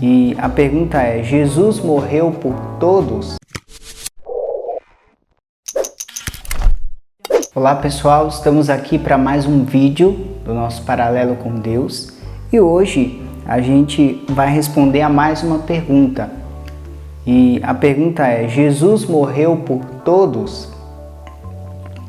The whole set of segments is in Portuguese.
E a pergunta é: Jesus morreu por todos? Olá pessoal, estamos aqui para mais um vídeo do nosso Paralelo com Deus e hoje a gente vai responder a mais uma pergunta. E a pergunta é: Jesus morreu por todos?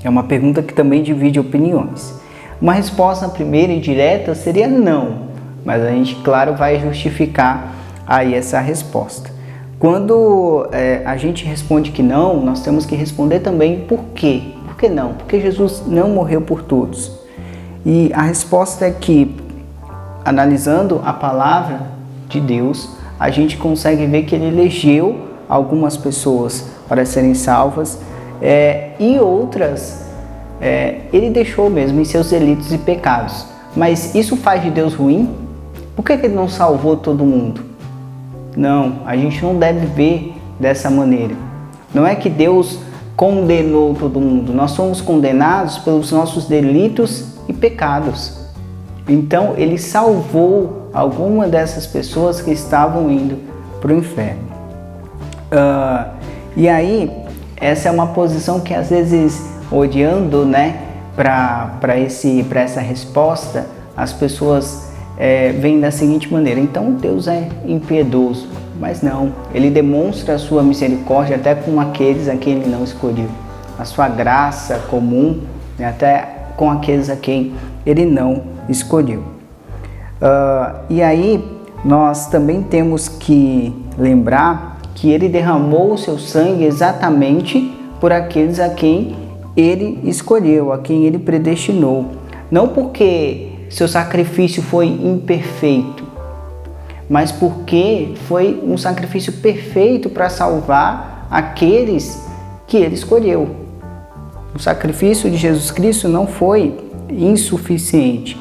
É uma pergunta que também divide opiniões. Uma resposta primeira e direta seria não, mas a gente, claro, vai justificar aí essa resposta. Quando a gente responde que não, nós temos que responder também por quê. Por que não? Porque Jesus não morreu por todos. E a resposta é que, analisando a palavra de Deus, a gente consegue ver que ele elegeu algumas pessoas para serem salvas e outras ele deixou mesmo em seus delitos e pecados. Mas isso faz de Deus ruim? Por que ele não salvou todo mundo? Não, a gente não deve ver dessa maneira. Não é que Deus condenou todo mundo. Nós somos condenados pelos nossos delitos e pecados. Então, ele salvou alguma dessas pessoas que estavam indo para o inferno. E aí, essa é uma posição que às vezes, olhando, para essa resposta, as pessoas vem da seguinte maneira: então Deus é impiedoso. Mas não, ele demonstra a sua misericórdia até com aqueles a quem ele não escolheu, a sua graça comum até com aqueles a quem ele não escolheu. E aí nós também temos que lembrar que ele derramou o seu sangue exatamente por aqueles a quem ele escolheu, a quem ele predestinou, não porque seu sacrifício foi imperfeito, mas porque foi um sacrifício perfeito para salvar aqueles que ele escolheu. O sacrifício de Jesus Cristo não foi insuficiente.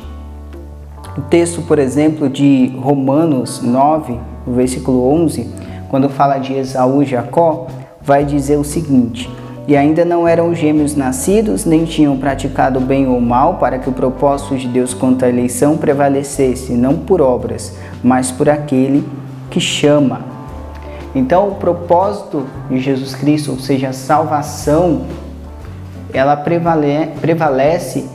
O texto, por exemplo, de Romanos 9, no versículo 11, quando fala de Esaú e Jacó, vai dizer o seguinte: e ainda não eram gêmeos nascidos, nem tinham praticado bem ou mal, para que o propósito de Deus quanto à eleição prevalecesse, não por obras, mas por aquele que chama. Então, o propósito de Jesus Cristo, ou seja, a salvação, ela prevalece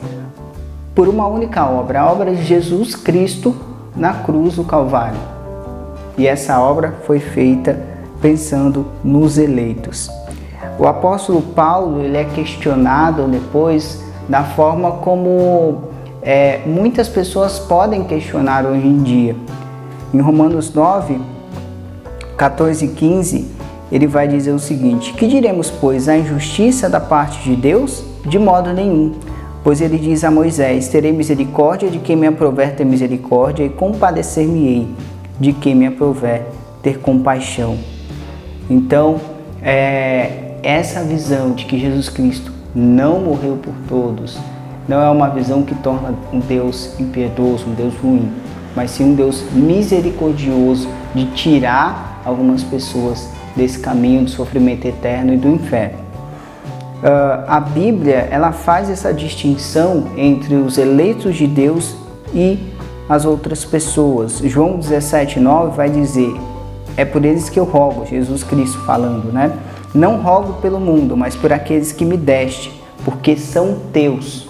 por uma única obra, a obra de Jesus Cristo na cruz do Calvário. E essa obra foi feita pensando nos eleitos. O apóstolo Paulo ele é questionado depois da forma como muitas pessoas podem questionar hoje em dia. Em Romanos 9, 14 e 15, ele vai dizer o seguinte: que diremos, pois, a injustiça da parte de Deus? De modo nenhum. Pois ele diz a Moisés: terei misericórdia de quem me aprouver ter misericórdia, e compadecer-me-ei de quem me aprouver ter compaixão. Então, essa visão de que Jesus Cristo não morreu por todos não é uma visão que torna um Deus impiedoso, um Deus ruim, mas sim um Deus misericordioso de tirar algumas pessoas desse caminho do sofrimento eterno e do inferno. A Bíblia ela faz essa distinção entre os eleitos de Deus e as outras pessoas. João 17,9 vai dizer: é por eles que eu rogo, Jesus Cristo falando, Não rogo pelo mundo, mas por aqueles que me deste, porque são teus.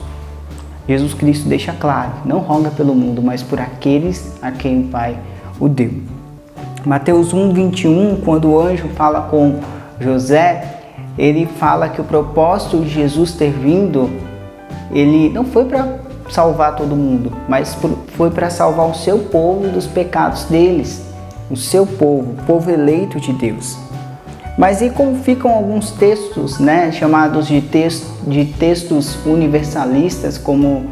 Jesus Cristo deixa claro: não roga pelo mundo, mas por aqueles a quem o Pai o deu. Mateus 1,21, quando o anjo fala com José, ele fala que o propósito de Jesus ter vindo, ele não foi para salvar todo mundo, mas foi para salvar o seu povo dos pecados deles, o seu povo, o povo eleito de Deus. Mas e como ficam alguns textos, chamados de textos universalistas, como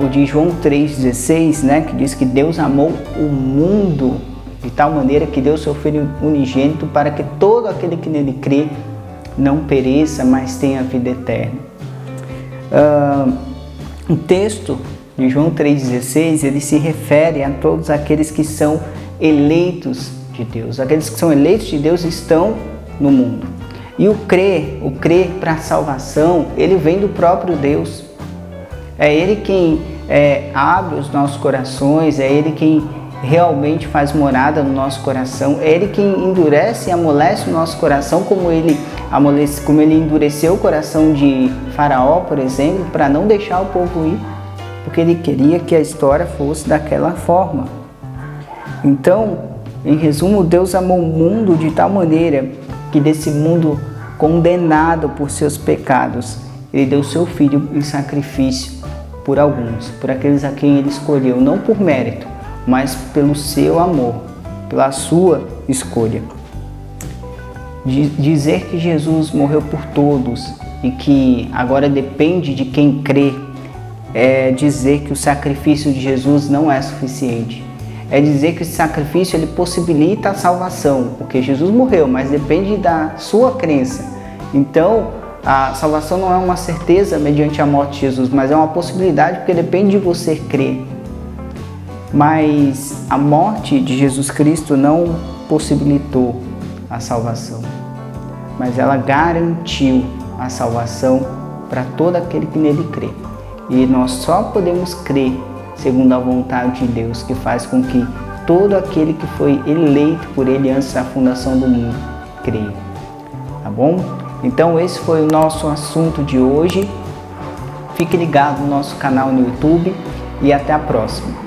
o de João 3,16, que diz que Deus amou o mundo de tal maneira que deu seu Filho unigênito para que todo aquele que nele crê não pereça, mas tenha vida eterna. O texto de João 3,16, ele se refere a todos aqueles que são eleitos de Deus. Aqueles que são eleitos de Deus estão no mundo. E o crer para a salvação, ele vem do próprio Deus. É Ele quem abre os nossos corações, é Ele quem realmente faz morada no nosso coração. É Ele quem endurece e amolece o nosso coração, como Ele endureceu o coração de Faraó, por exemplo, para não deixar o povo ir, porque Ele queria que a história fosse daquela forma. Então, em resumo, Deus amou o mundo de tal maneira que desse mundo condenado por seus pecados, Ele deu seu Filho em sacrifício por alguns, por aqueles a quem Ele escolheu, não por mérito, mas pelo seu amor, pela sua escolha. Dizer que Jesus morreu por todos e que agora depende de quem crê, é dizer que o sacrifício de Jesus não é suficiente. É dizer que esse sacrifício ele possibilita a salvação, porque Jesus morreu, mas depende da sua crença. Então, a salvação não é uma certeza mediante a morte de Jesus, mas é uma possibilidade porque depende de você crer. Mas a morte de Jesus Cristo não possibilitou a salvação, mas ela garantiu a salvação para todo aquele que nele crê. E nós só podemos crer segundo a vontade de Deus, que faz com que todo aquele que foi eleito por Ele antes da fundação do mundo creia. Tá bom? Então esse foi o nosso assunto de hoje. Fique ligado no nosso canal no YouTube e até a próxima.